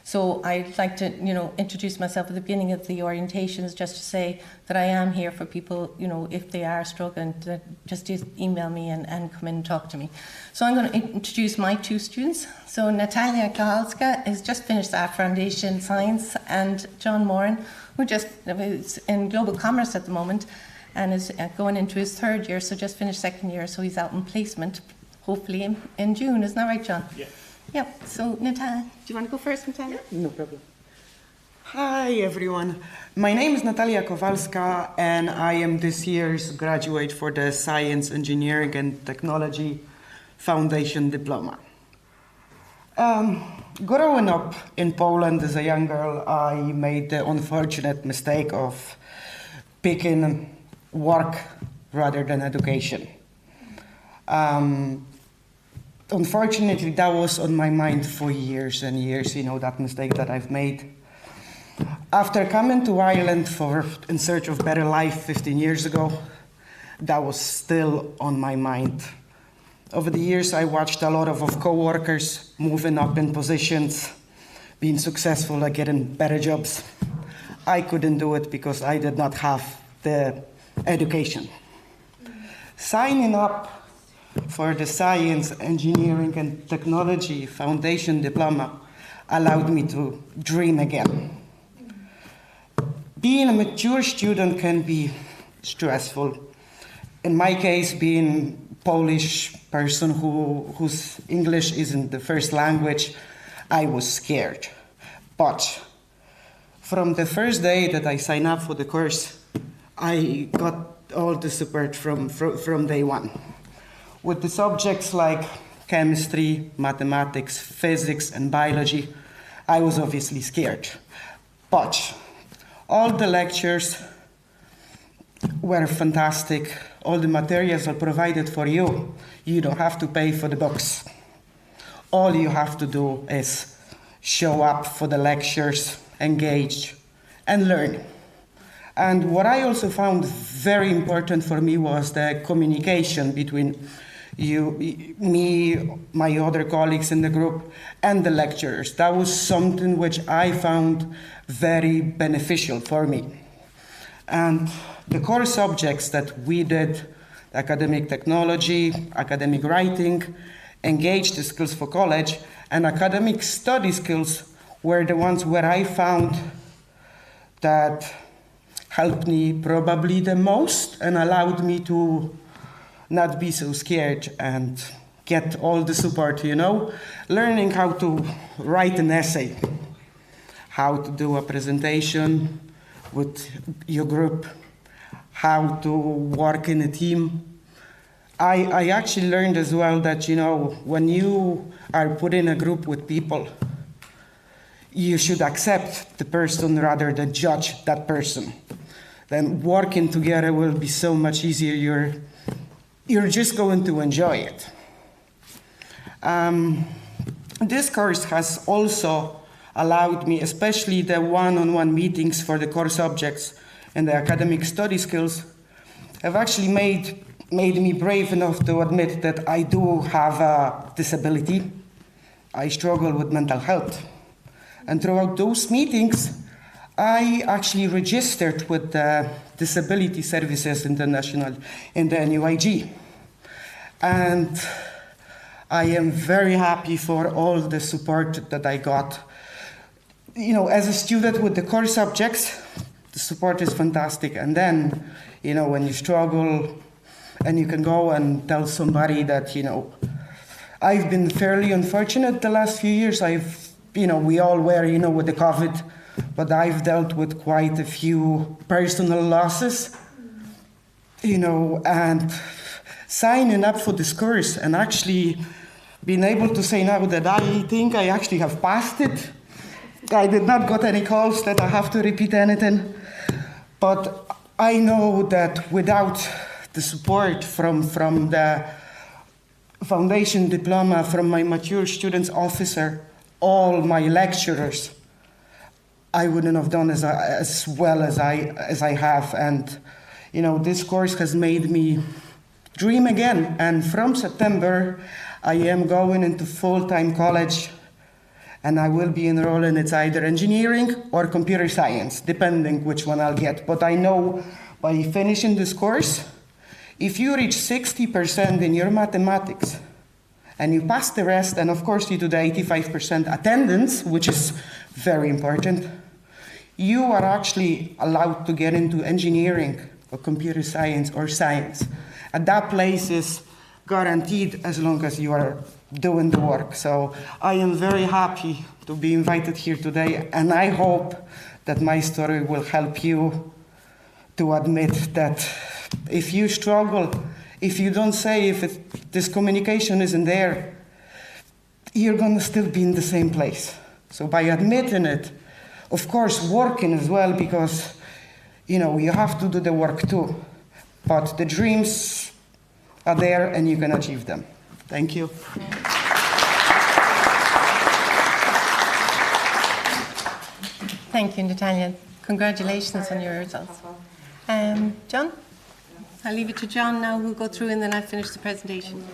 So I'd like to, introduce myself at the beginning of the orientations, just to say that I am here for people, if they are struggling, to just email me and come in and talk to me. So I'm going to introduce my two students. So Natalia Kovalska has just finished our foundation science, and John Moran, who just is in global commerce at the moment and is going into his third year, so just finished second year, so he's out in placement, hopefully in June. Isn't that right, John? Yeah. Yep. So Natalia, do you want to go first, Natalia? No problem. Hi everyone. My name is Natalia Kovalska, and I am this year's graduate for the Science, Engineering and Technology Foundation Diploma. Growing up in Poland as a young girl, I made the unfortunate mistake of picking work rather than education. Unfortunately, that was on my mind for years and years, that mistake that I've made. After coming to Ireland in search of better life 15 years ago, that was still on my mind. Over the years, I watched a lot of co-workers moving up in positions, being successful at getting better jobs. I couldn't do it because I did not have the education. Signing up for the Science, Engineering and Technology Foundation Diploma allowed me to dream again. Being a mature student can be stressful. In my case, being Polish person whose English isn't the first language, I was scared. But from the first day that I signed up for the course, I got all the support from day one. With the subjects like chemistry, mathematics, physics, and biology, I was obviously scared. But all the lectures were fantastic. All the materials are provided for you. You don't have to pay for the books. All you have to do is show up for the lectures, engage, and learn. And what I also found very important for me was the communication between me, my other colleagues in the group, and the lecturers. That was something which I found very beneficial for me. And the core subjects that we did, academic technology, academic writing, engaged skills for college, and academic study skills were the ones where I found that helped me probably the most and allowed me to not be so scared and get all the support, learning how to write an essay, how to do a presentation with your group, how to work in a team. I actually learned as well that, when you are put in a group with people, you should accept the person rather than judge that person. Then working together will be so much easier. You're just going to enjoy it. This course has also allowed me, especially the one-on-one meetings for the core subjects and the academic study skills, have actually made me brave enough to admit that I do have a disability. I struggle with mental health. And throughout those meetings, I actually registered with the Disability Services International in the NUIG. And I am very happy for all the support that I got. As a student with the core subjects, the support is fantastic. And then, when you struggle and you can go and tell somebody that, I've been fairly unfortunate the last few years. We all were, with the COVID, but I've dealt with quite a few personal losses, and signing up for this course and actually being able to say now that I think I actually have passed it. I did not got any calls that I have to repeat anything. But I know that without the support from the foundation diploma, from my mature students officer, all my lecturers, I wouldn't have done as well as I have. And you know, this course has made me dream again. And from September, I am going into full-time college, and I will be enrolled in it's either engineering or computer science, depending which one I'll get. But I know by finishing this course, if you reach 60% in your mathematics and you pass the rest, and of course you do the 85% attendance, which is very important, you are actually allowed to get into engineering or computer science or science. And that place is guaranteed as long as you are doing the work. So I am very happy to be invited here today, and I hope that my story will help you to admit that if you struggle, if you don't say, this communication isn't there, you're gonna still be in the same place. So by admitting it, of course working as well, because you know you have to do the work too, but the dreams are there and you can achieve them. Thank you. Thank you, Natalia. Congratulations on your results. John? I'll leave it to John now, who'll go through, and then I'll finish the presentation.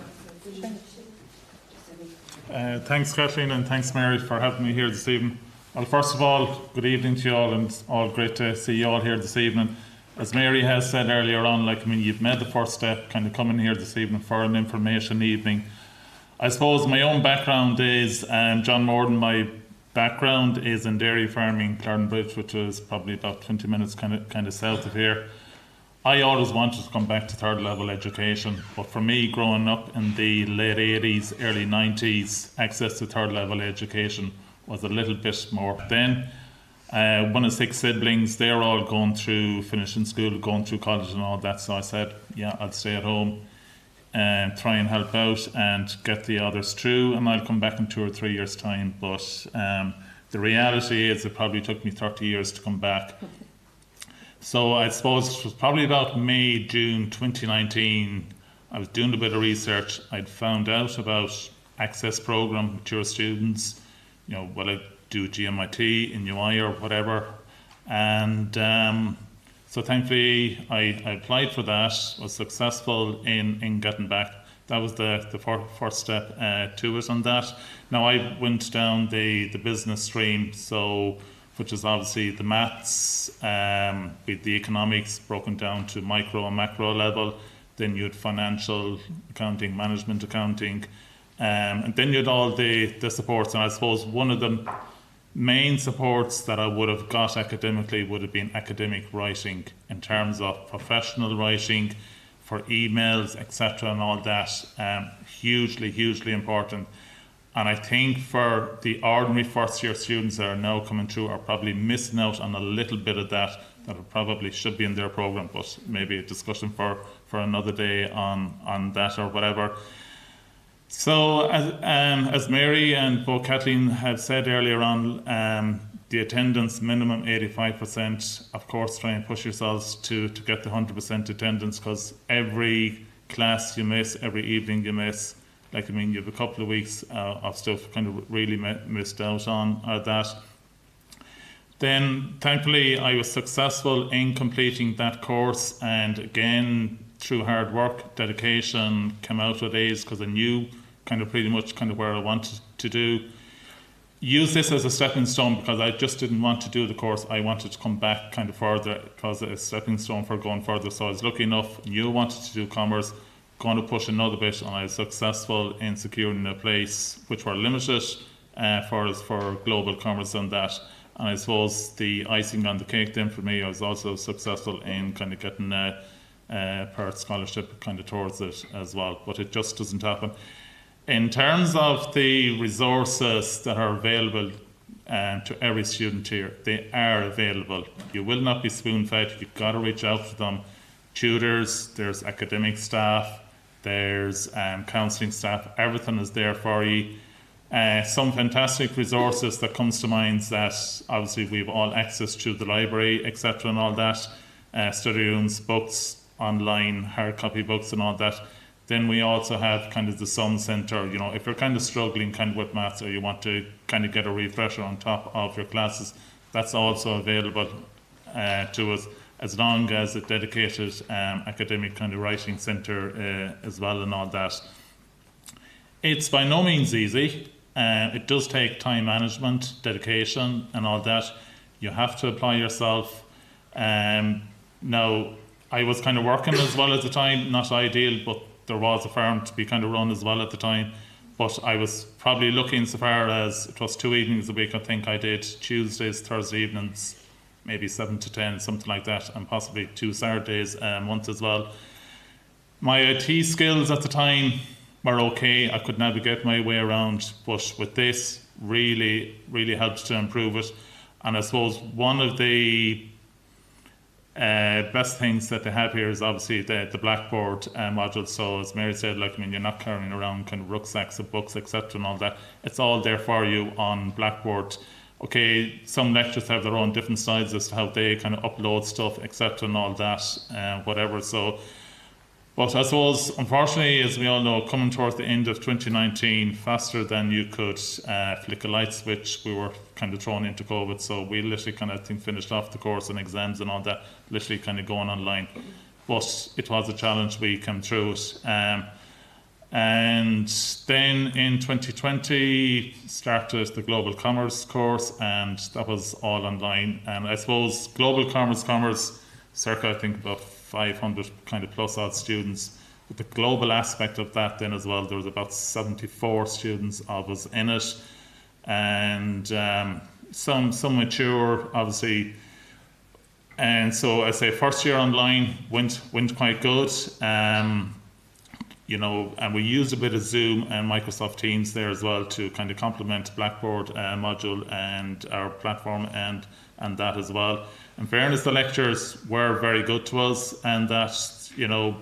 Thanks, Kathleen, and thanks, Mary, for having me here this evening. Well, first of all, good evening to you all, and it's all great to see you all here this evening. As Mary has said earlier on, you've made the first step, kind of coming here this evening for an information evening. I suppose my own background is, John Morden, my background is in dairy farming, Clarendbridge, which is probably about 20 minutes kind of south of here. I always wanted to come back to third level education, but for me, growing up in the late 80s, early 90s, access to third level education was a little bit more then. One of 6 siblings, they're all going through, finishing school, going through college and all that, so I said, yeah, I'll stay at home and try and help out and get the others through, and I'll come back in 2 or 3 years' time. But the reality is it probably took me 30 years to come back. So I suppose it was probably about May, June 2019, I was doing a bit of research. I'd found out about access program, mature students, you know, will I do GMIT in UI or whatever. And so thankfully I applied for that, was successful in getting back. That was the first step to it on that. Now I went down the business stream, so which is obviously the maths, with the economics broken down to micro and macro level. Then you had financial accounting, management accounting, and then you had all the supports. And I suppose one of the main supports that I would have got academically would have been academic writing, in terms of professional writing for emails, etc. and all that. Hugely important. And I think for the ordinary first year students that are now coming through are probably missing out on a little bit of that probably should be in their programme, but maybe a discussion for another day on that or whatever. So as Mary and both Kathleen have said earlier on, the attendance minimum 85%. Of course, try and push yourselves to get the 100% attendance, because every class you miss, every evening you miss, you have a couple of weeks of stuff kind of really missed out on that. Then thankfully I was successful in completing that course, and again through hard work, dedication, came out with A's because I knew pretty much where I wanted to do. Use this as a stepping stone, because I just didn't want to do the course. I wanted to come back further. It was a stepping stone for going further. So I was lucky enough, knew I wanted to do commerce, going to push another bit, and I was successful in securing a place which were limited for global commerce and that. And I suppose the icing on the cake then for me, I was also successful in getting a Perth scholarship towards it as well, but it just doesn't happen. In terms of the resources that are available to every student here, they are available. You will not be spoon-fed. You've got to reach out to them. Tutors, there's academic staff, there's counselling staff, everything is there for you. Some fantastic resources that comes to mind that obviously we've all access to the library, etc. and all that. study rooms, books, online, hard copy books and all that. Then we also have kind of the Sun Centre, you know, if you're kind of struggling kind of with maths or you want to kind of get a refresher on top of your classes, that's also available to us, as long as a dedicated academic kind of writing centre as well and all that. It's by no means easy. It does take time management, dedication and all that. You have to apply yourself. Now, I was kind of working as well at the time, not ideal, but there was a farm to be kind of run as well at the time. But I was probably looking so far as it was 2 evenings a week. I think I did Tuesdays, Thursday evenings, maybe 7 to 10, something like that, and possibly 2 Saturdays a month as well. My IT skills at the time were okay. I could navigate my way around, but with this, really helped to improve it. And I suppose one of the best things that they have here is obviously the Blackboard module. So as Mary said, like, I mean, you're not carrying around kind of rucksacks of books, etc. and all that. It's all there for you on Blackboard. Okay, some lectures have their own different styles as to how they kind of upload stuff, etc. and all that, whatever. So, but I suppose, unfortunately, as we all know, coming towards the end of 2019, faster than you could flick a light switch, we were kind of thrown into COVID. So we literally kind of, I think, finished off the course and exams and all that, literally kind of going online. But it was a challenge. We came through it. And then in 2020 started the Global Commerce course, and that was all online. And I suppose Global Commerce, circa I think about 500 kind of plus odd students. But the global aspect of that then as well, there was about 74 students of us in it, and some mature obviously. And so I say first year online went quite good. You know, and we used a bit of Zoom and Microsoft Teams there as well to kind of complement Blackboard module and our platform and that as well. In fairness, the lectures were very good to us, and that, you know,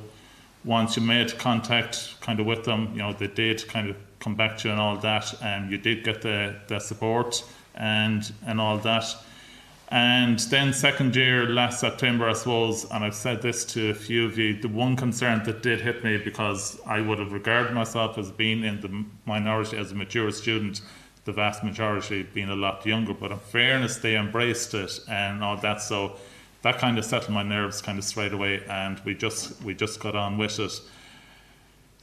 once you made contact kind of with them, you know, they did kind of come back to you and all that, and you did get the support and all that. And then second year, last September, I suppose, and I've said this to a few of you, the one concern that did hit me, because I would have regarded myself as being in the minority as a mature student, the vast majority being a lot younger, but in fairness, they embraced it and all that. So that kind of settled my nerves kind of straight away, and we just got on with it.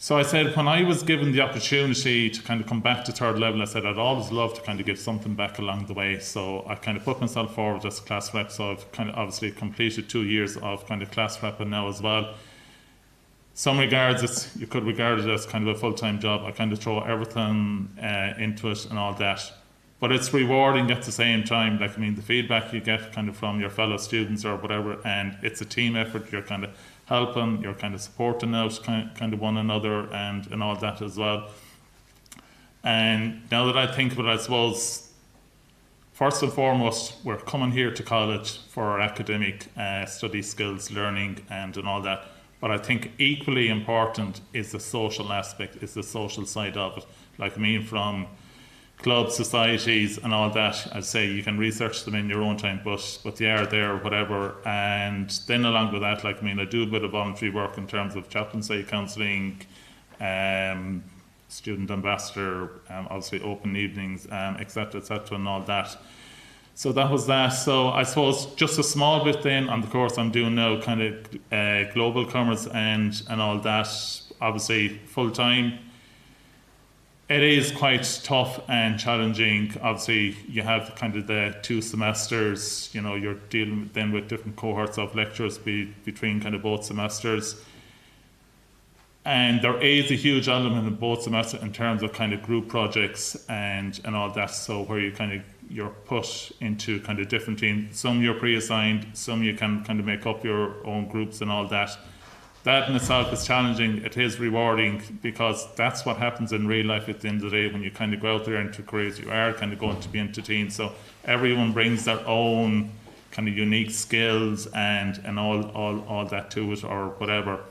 So I said, when I was given the opportunity to kind of come back to third level, I said I'd always love to kind of give something back along the way. So I kind of put myself forward as class rep. So I've kind of obviously completed 2 years of kind of class rep now as well. Some regards, you could regard it as kind of a full-time job. I kind of throw everything into it and all that. But it's rewarding at the same time. Like, I mean, the feedback you get kind of from your fellow students or whatever, and it's a team effort. You're kind of helping, you're kind of supporting out kind of one another and all that as well. And now that I think of it, I suppose, first and foremost, we're coming here to college for our academic study skills, learning and all that. But I think equally important is the social aspect, is the social side of it. Like, I mean, from clubs, societies and all that, I'd say you can research them in your own time, but they are there, whatever. And then along with that, like, I mean, I do a bit of voluntary work in terms of chaplaincy, counselling, student ambassador, obviously open evenings, etc., and all that. So that was that. So I suppose just a small bit then on the course I'm doing now, kind of global commerce and all that, obviously full time. It is quite tough and challenging. Obviously, you have kind of the 2 semesters, you know, you're dealing then with different cohorts of lectures between kind of both semesters. And there is a huge element in both semesters in terms of kind of group projects and all that. So where you're put into kind of different teams. Some you're pre-assigned, some you can kind of make up your own groups and all that. That in itself is challenging. It is rewarding, because that's what happens in real life at the end of the day. When you kind of go out there into careers, you are kind of going to be into teams. So everyone brings their own kind of unique skills and all that to it, or whatever.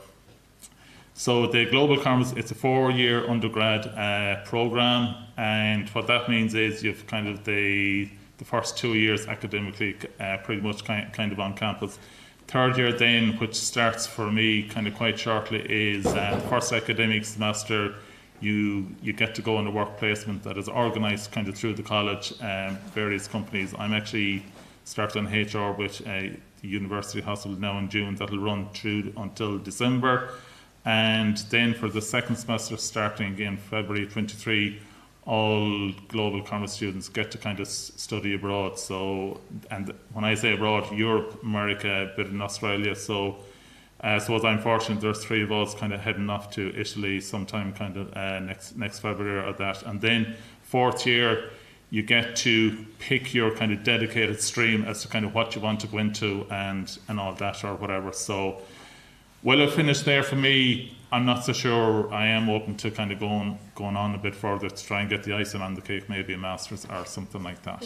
So the Global Commerce, it's a 4-year undergrad program, and what that means is you've kind of the first 2 years academically pretty much kind of on campus. third year then, which starts for me kind of quite shortly, is the first academic semester. You get to go on a work placement that is organised kind of through the college, various companies. I'm actually starting HR with the University Hospital now in June. That'll run through until December. And then for the second semester, starting again February 23, all global commerce students get to kind of study abroad. So, and when I say abroad, Europe, America, a bit in Australia. So I suppose I'm fortunate there's 3 of us kind of heading off to Italy sometime kind of next February or that. And then fourth year, you get to pick your kind of dedicated stream as to kind of what you want to go into and all that or whatever. So will it finish there for me? I'm not so sure. I am open to kind of going on a bit further to try and get the icing on the cake, maybe a master's or something like that.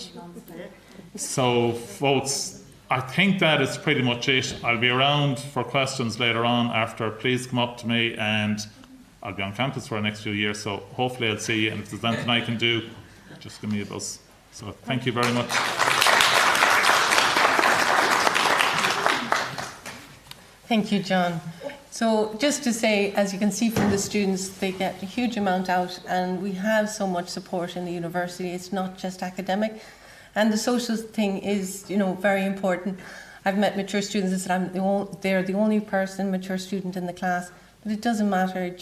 So folks, I think that is pretty much it. I'll be around for questions later on after. Please come up to me, and I'll be on campus for the next few years, so hopefully I'll see you, and if there's anything I can do, just give me a buzz. So thank you very much. Thank you, John. So just to say, as you can see from the students, they get a huge amount out, and we have so much support in the university. It's not just academic. And the social thing is, very important. I've met mature students that said they're the only mature student in the class, but it doesn't matter. It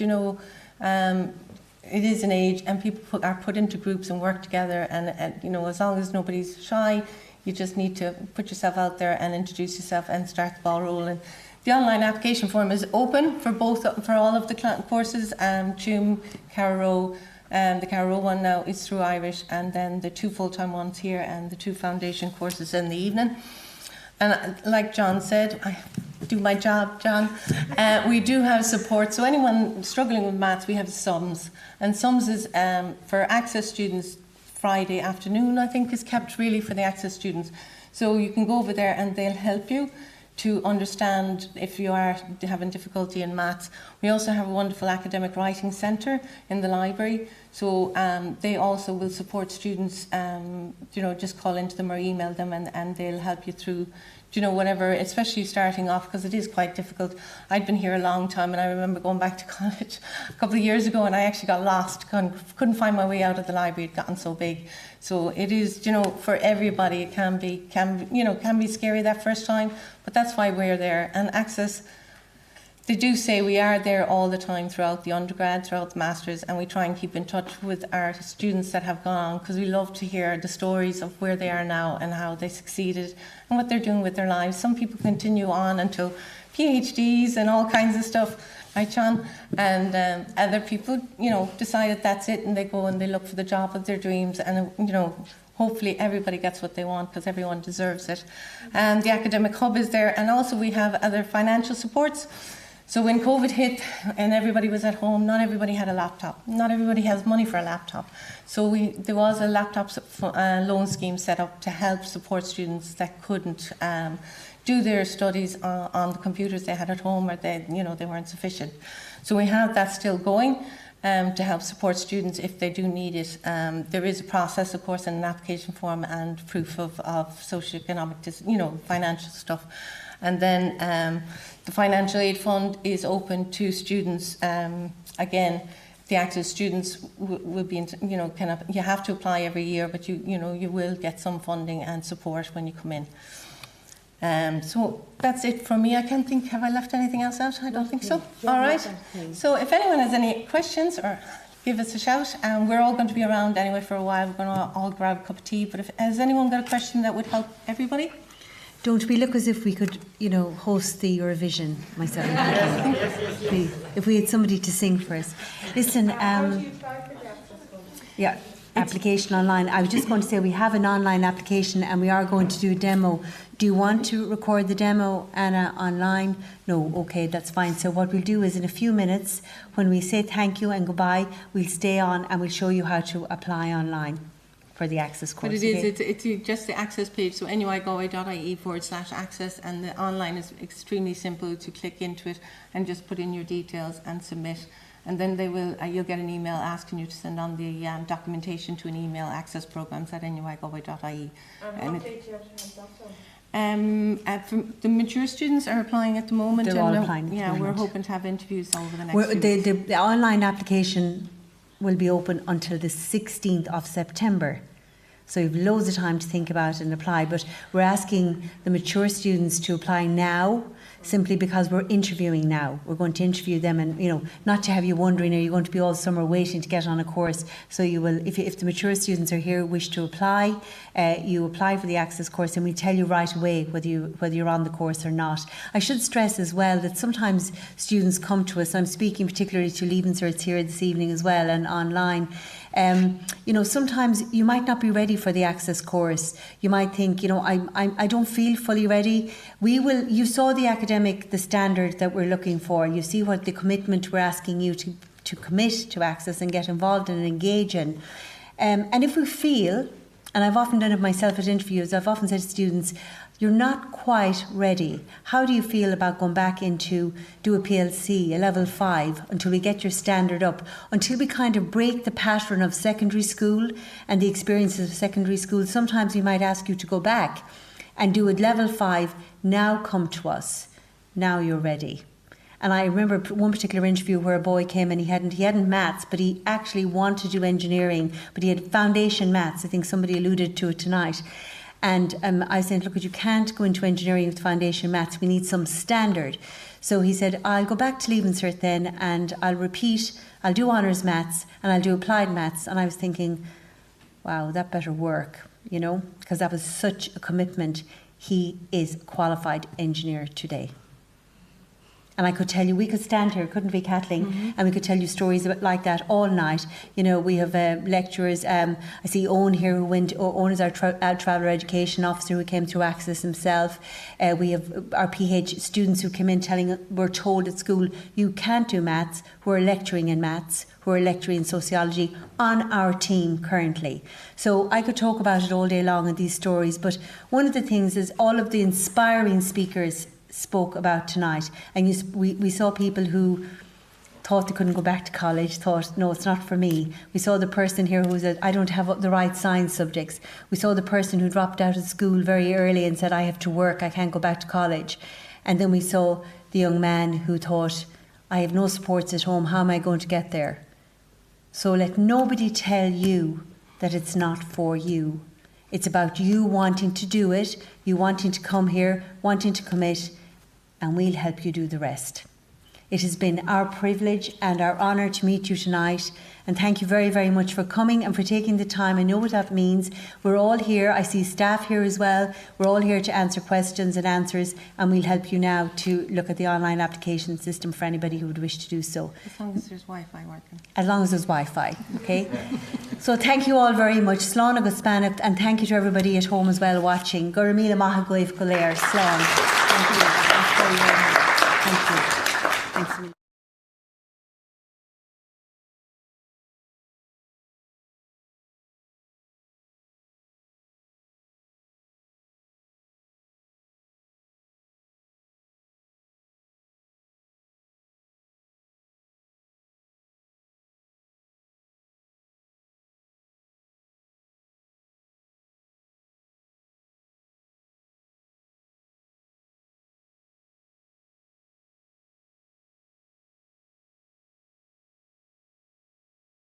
is an age, and people are put into groups and work together. And as long as nobody's shy, you just need to put yourself out there and introduce yourself and start the ball rolling. The online application form is open for all of the courses. TUM, Carrow. The Carrow one now is through Irish, and then the 2 full-time ones here and the 2 foundation courses in the evening. And like John said, I do my job, John. We do have support. So anyone struggling with maths, we have SUMS. And SUMS is for Access students. Friday afternoon, I think, is kept really for the Access students. So you can go over there and they'll help you to understand if you are having difficulty in maths. We also have a wonderful academic writing centre in the library. So they also will support students, just call into them or email them, and they'll help you through, whatever, especially starting off, because it is quite difficult. I'd been here a long time, and I remember going back to college a couple of years ago, and I actually got lost, couldn't find my way out of the library. It'd gotten so big. So it is, for everybody, it can be scary that first time, but that's why we're there. And Access, they do say we are there all the time throughout the undergrad, throughout the masters, and we try and keep in touch with our students that have gone on, because we love to hear the stories of where they are now and how they succeeded and what they're doing with their lives. Some people continue on until PhDs and all kinds of stuff, right, John? And other people, decide that that's it, and they go and they look for the job of their dreams, and hopefully everybody gets what they want, because everyone deserves it. And the academic hub is there, and also we have other financial supports. So when COVID hit and everybody was at home, not everybody had a laptop. Not everybody has money for a laptop. So there was a laptop loan scheme set up to help support students that couldn't do their studies on the computers they had at home, or they weren't sufficient. So we have that still going to help support students if they do need it. There is a process, of course, and an application form and proof of socioeconomic, financial stuff. And then the financial aid fund is open to students. Again, the Access students will be, you have to apply every year, but you will get some funding and support when you come in. So that's it from me. I can't think, have I left anything else out? I don't think so. All right. So if anyone has any questions, or give us a shout. We're all going to be around anyway for a while. We're going to all grab a cup of tea. But has anyone got a question that would help everybody? Don't we look as if we could, host the Eurovision myself? Yes. If we had somebody to sing for us. Listen, yeah, application online. I was just going to say we have an online application, and we are going to do a demo. Do you want to record the demo, Anna, online? No, okay, that's fine. So what we'll do is in a few minutes, when we say thank you and goodbye, we'll stay on and we'll show you how to apply online for the Access course. But it's just the Access page, so nuigalway.ie/access, and the online is extremely simple to click into it and just put in your details and submit. And then you'll get an email asking you to send on the documentation to an email, accessprograms@nuigalway.ie. And what date do you have to have that done? From the mature students are applying at the moment. They're all applying at the Yeah, we're moment. hoping to have interviews over the next few weeks. The online application will be open until the 16th of September. So you've loads of time to think about it and apply. But we're asking the mature students to apply now, simply because we're interviewing now. We're going to interview them, and not to have you wondering, are you going to be all summer waiting to get on a course? So you will, if the mature students are here, wish to apply, you apply for the Access course, and we tell you right away whether you're on the course or not. I should stress as well that sometimes students come to us. I'm speaking particularly to Leaving Certs here this evening as well, and online. Sometimes you might not be ready for the Access course. You might think, I don't feel fully ready. You saw the standard that we're looking for. You see what the commitment we're asking you to commit to Access and get involved in and engage in. And if we feel, and I've often done it myself at interviews, I've often said to students, you're not quite ready. How do you feel about going back into do a PLC, a level 5, until we get your standard up, until we kind of break the pattern of secondary school and the experiences of secondary school? Sometimes we might ask you to go back and do a level 5, now come to us, now you're ready. And I remember one particular interview where a boy came and he hadn't maths, but he actually wanted to do engineering, but he had foundation maths. I think somebody alluded to it tonight. And I said, look, you can't go into engineering with foundation maths. We need some standard. So he said, I'll go back to Leaving Cert then, and I'll do honours maths and I'll do applied maths. And I was thinking, wow, that better work, because that was such a commitment. He is a qualified engineer today. And I could tell you, we could stand here, couldn't we, Kathleen? Mm-hmm. And we could tell you stories like that all night. We have lecturers. I see Owen here, Owen is our traveller education officer who came through Access himself. We have our PH students who came in we're told at school, you can't do maths, who are lecturing in maths, who are lecturing in sociology on our team currently. So I could talk about it all day long in these stories, but one of the things is all of the inspiring speakers spoke about tonight, and we saw people who thought they couldn't go back to college, thought, no, it's not for me. We saw the person here who said, I don't have the right science subjects. We saw the person who dropped out of school very early and said, I have to work, I can't go back to college. And then we saw the young man who thought, I have no supports at home, how am I going to get there? So let nobody tell you that it's not for you. It's about you wanting to do it, you wanting to come here, wanting to commit, and we'll help you do the rest. It has been our privilege and our honour to meet you tonight, and thank you very, very much for coming and for taking the time. I know what that means. We're all here. I see staff here as well. We're all here to answer questions and answers, and we'll help you now to look at the online application system for anybody who would wish to do so. As long as there's Wi-Fi working. As long as there's Wi-Fi, okay? So thank you all very much. Slán agus Spanach, and thank you to everybody at home as well watching. Guramila maha goibh go léir. Slán. Thank you. Thanks very much. Thank you. Thanks.